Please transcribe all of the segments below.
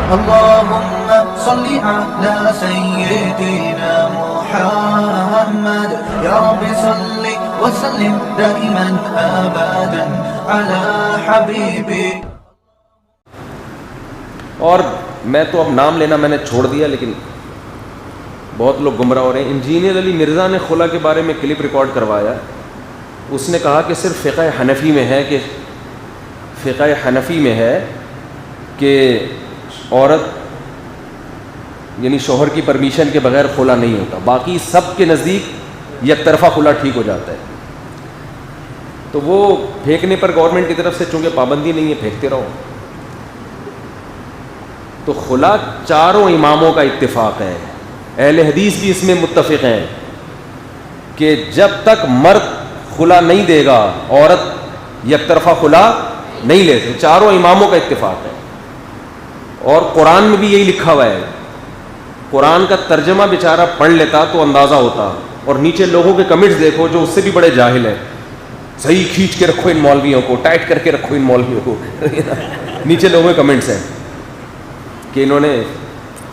اللهم صل على سيدنا محمد يا رب صل وسلم دائما ابدا على حبيبك. اور میں تو اب نام لینا میں نے چھوڑ دیا، لیکن بہت لوگ گمراہ ہو رہے ہیں. انجینئر علی مرزا نے خلا کے بارے میں کلپ ریکارڈ کروایا. اس نے کہا کہ صرف فقہ حنفی میں ہے کہ عورت یعنی شوہر کی پرمیشن کے بغیر خلا نہیں ہوتا، باقی سب کے نزدیک یک طرفہ خلا ٹھیک ہو جاتا ہے. تو وہ پھینکنے پر گورنمنٹ کی طرف سے چونکہ پابندی نہیں ہے، پھینکتے رہو. تو خلا چاروں اماموں کا اتفاق ہے، اہل حدیث بھی اس میں متفق ہیں کہ جب تک مرد خلا نہیں دے گا عورت یک طرفہ خلا نہیں لے سکتی. چاروں اماموں کا اتفاق ہے. اور قرآن میں بھی یہی لکھا ہوا ہے. قرآن کا ترجمہ بیچارہ پڑھ لیتا تو اندازہ ہوتا، اور نیچے لوگوں کے کمنٹس دیکھو جو اس سے بھی بڑے جاہل ہیں. صحیح کھینچ کے رکھو ان مولویوں کو، ٹائٹ کر کے رکھو ان مولویوں کو. نیچے لوگوں کے کمنٹس ہیں کہ انہوں نے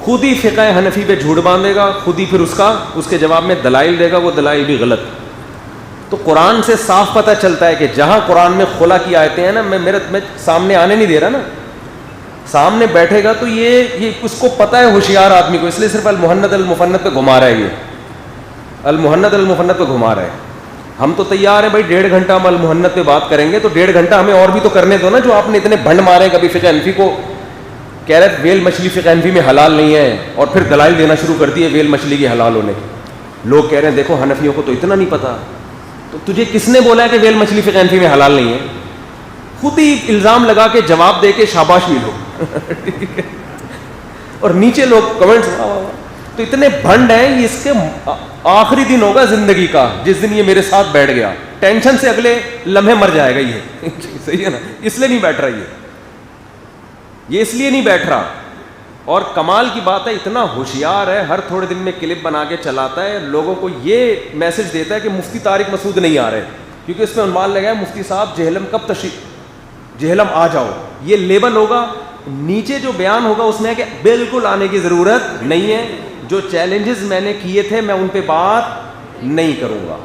خود ہی فقہ حنفی پہ جھوٹ باندھے گا، خود ہی پھر اس کے جواب میں دلائل دے گا، وہ دلائل بھی غلط. تو قرآن سے صاف پتہ چلتا ہے کہ جہاں قرآن میں خلا کی آیتیں ہیں نا، میں سامنے آنے نہیں دے رہا نا، سامنے بیٹھے گا تو یہ اس کو پتہ ہے ہوشیار آدمی کو، اس لیے صرف المحنت المفنت پہ گھما رہا ہے. یہ المحنت المفنت پہ گھما رہا ہے. ہم تو تیار ہیں بھائی 1.5 گھنٹہ ہم المحنت پہ بات کریں گے، تو 1.5 گھنٹہ ہمیں اور بھی تو کرنے دو نا. جو آپ نے اتنے بھنڈ مارے کبھی فقہ حنفی کو کہہ رہے ویل مچھلی فقہ حنفی میں حلال نہیں ہے، اور پھر دلائل دینا شروع کر دیے ویل مچھلی کی حلال ہونے کی. لوگ کہہ رہے ہیں دیکھو حنفیوں کو تو اتنا نہیں پتا. تو تجھے کس نے بولا ہے کہ ویل مچھلی فقہ حنفی میں حلال نہیں ہے؟ خود ہی الزام لگا کے جواب دے کے شاباش بھی لو. اور نیچے لوگ کمنٹس تو اتنے بھنڈ ہیں. یہ اس کے آخری دن ہوگا زندگی کا جس دن یہ میرے ساتھ بیٹھ گیا. ٹینشن سے اگلے لمحے مر جائے گا یہ. صحیح ہے نا؟ اس لیے نہیں بیٹھ رہا یہ اس لیے نہیں بیٹھ رہا. اور کمال کی بات ہے اتنا ہوشیار ہے، ہر تھوڑے دن میں کلپ بنا کے چلاتا ہے، لوگوں کو یہ میسج دیتا ہے کہ مفتی طارق مسعود نہیں آ رہے، کیونکہ اس میں عنوان لگا ہے مفتی صاحب جہلم کب جہلم آ جاؤ. یہ لیبل ہوگا، نیچے جو بیان ہوگا اس میں ہے کہ بالکل آنے کی ضرورت نہیں ہے، جو چیلنجز میں نے کیے تھے میں ان پہ بات نہیں کروں گا.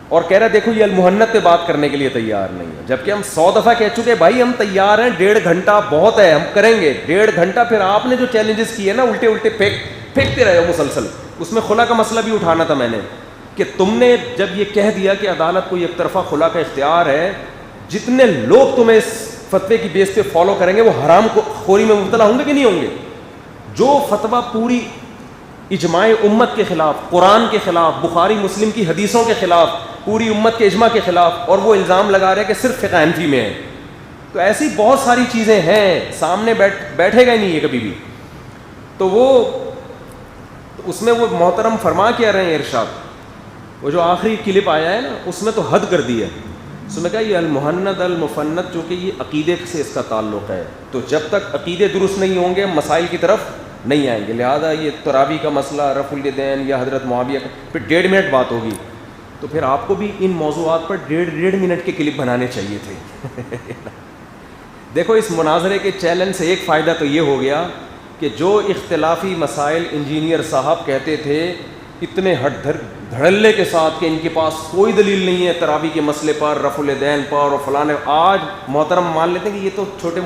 اور کہہ رہا دیکھو یہ المحنت پہ بات کرنے کے لیے تیار نہیں ہے، جبکہ ہم 100 دفعہ کہہ چکے بھائی ہم تیار ہیں، 1.5 گھنٹہ بہت ہے، ہم کریں گے 1.5 گھنٹہ. پھر آپ نے جو چیلنجز کیے نا الٹے پھینکتے رہے ہو مسلسل. اس میں خلا کا مسئلہ بھی اٹھانا تھا میں نے کہ تم نے جب یہ کہہ دیا کہ عدالت کو یک طرفہ خلا کا اختیار ہے، جتنے لوگ تمہیں اس فتوے کی بیس پہ فالو کریں گے وہ حرام خوری میں مبتلا ہوں گے کہ نہیں ہوں گے؟ جو فتویٰ پوری اجماع امت کے خلاف، قرآن کے خلاف، بخاری مسلم کی حدیثوں کے خلاف، پوری امت کے اجماع کے خلاف، اور وہ الزام لگا رہے کہ صرف فقہ حنفی میں ہے. تو ایسی بہت ساری چیزیں ہیں، سامنے بیٹھے گا ہی نہیں یہ کبھی بھی. تو وہ اس میں وہ محترم فرما کیا رہے ہیں ارشاد، وہ جو آخری کلپ آیا ہے نا اس میں تو حد کر دی ہے. اس میں کہا یہ المحنت المفنت جو کہ یہ عقیدے سے اس کا تعلق ہے، تو جب تک عقیدے درست نہیں ہوں گے مسائل کی طرف نہیں آئیں گے. لہذا یہ تراوی کا مسئلہ، رفع الیدین یا حضرت معاویہ کا پھر 1.5 منٹ بات ہوگی. تو پھر آپ کو بھی ان موضوعات پر 1.5 منٹ کے کلپ بنانے چاہیے تھے. دیکھو اس مناظرے کے چیلنج سے ایک فائدہ تو یہ ہو گیا کہ جو اختلافی مسائل انجینئر صاحب کہتے تھے اتنے دھڑلے کے ساتھ کہ ان کے پاس کوئی دلیل نہیں ہے تراوی کے مسئلے پر، رفع الیدین پر اور فلانے، آج محترم مان لیتے ہیں کہ یہ تو چھوٹے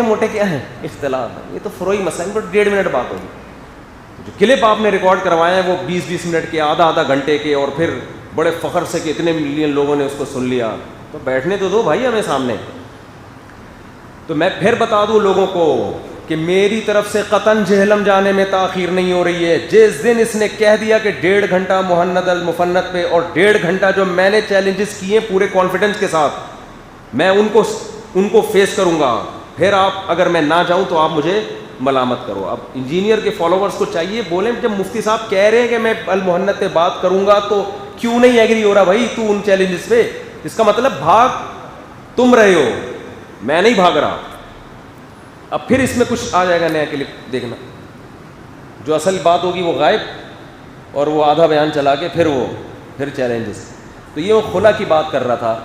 موٹے کیا ہیں اختلاف ہیں، یہ تو فروعی مسائل پر 1.5 منٹ بات ہوگی. جو کلپ آپ نے ریکارڈ کروائے ہیں وہ 20 منٹ کے، آدھا گھنٹے کے، اور پھر بڑے فخر سے کہ اتنے ملین لوگوں نے اس کو سن لیا. تو بیٹھنے تو دو بھائی ہمیں سامنے. تو میں پھر بتا دوں لوگوں کو کہ میری طرف سے قطعاً جہلم جانے میں تاخیر نہیں ہو رہی ہے. جس دن اس نے کہہ دیا کہ 1.5 گھنٹہ محنت المفنت پہ اور 1.5 گھنٹہ جو میں نے چیلنجز کیے پورے کانفیڈنس کے ساتھ میں ان کو فیس کروں گا. پھر آپ اگر میں نہ جاؤں تو آپ مجھے ملامت کرو. اب انجینئر کے فالوورز کو چاہیے بولیں جب مفتی صاحب کہہ رہے ہیں کہ میں المحنت پہ بات کروں گا تو کیوں نہیں ایگری ہو رہا بھائی تو ان چیلنجز پہ؟ اس کا مطلب بھاگ تم رہے ہو، میں نہیں بھاگ رہا. اب پھر اس میں کچھ آ جائے گا نیا کلپ دیکھنا، جو اصل بات ہوگی وہ غائب اور وہ آدھا بیان چلا کے پھر چیلنجز. تو یہ وہ خلا کی بات کر رہا تھا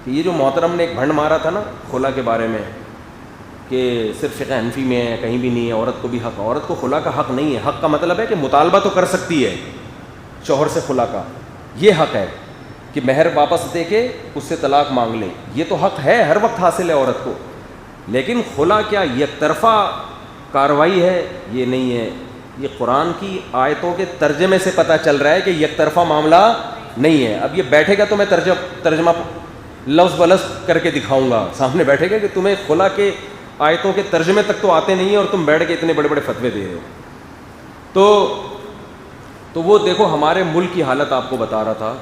کہ یہ جو محترم نے ایک بھنڈ مارا تھا نا خلا کے بارے میں، کہ صرف فقہ حنفی میں ہے, کہیں بھی نہیں ہے, عورت کو بھی حق. عورت کو خلا کا حق نہیں ہے. حق کا مطلب ہے کہ مطالبہ تو کر سکتی ہے شوہر سے خلا کا, یہ حق ہے کہ مہر واپس دے کے اس سے طلاق مانگ لے, یہ تو حق ہے, ہر وقت حاصل ہے عورت کو. لیکن خلا کیا یک طرفہ کارروائی ہے؟ یہ نہیں ہے. یہ قرآن کی آیتوں کے ترجمے سے پتہ چل رہا ہے کہ یک طرفہ معاملہ نہیں ہے. اب یہ بیٹھے گا تو میں ترجمہ لفظ بلفظ کر کے دکھاؤں گا, سامنے بیٹھے گا کہ تمہیں خلا کے آیتوں کے ترجمے تک تو آتے نہیں ہیں اور تم بیٹھ کے اتنے بڑے بڑے فتوے دے رہے ہو. تو وہ دیکھو ہمارے ملک کی حالت آپ کو بتا رہا تھا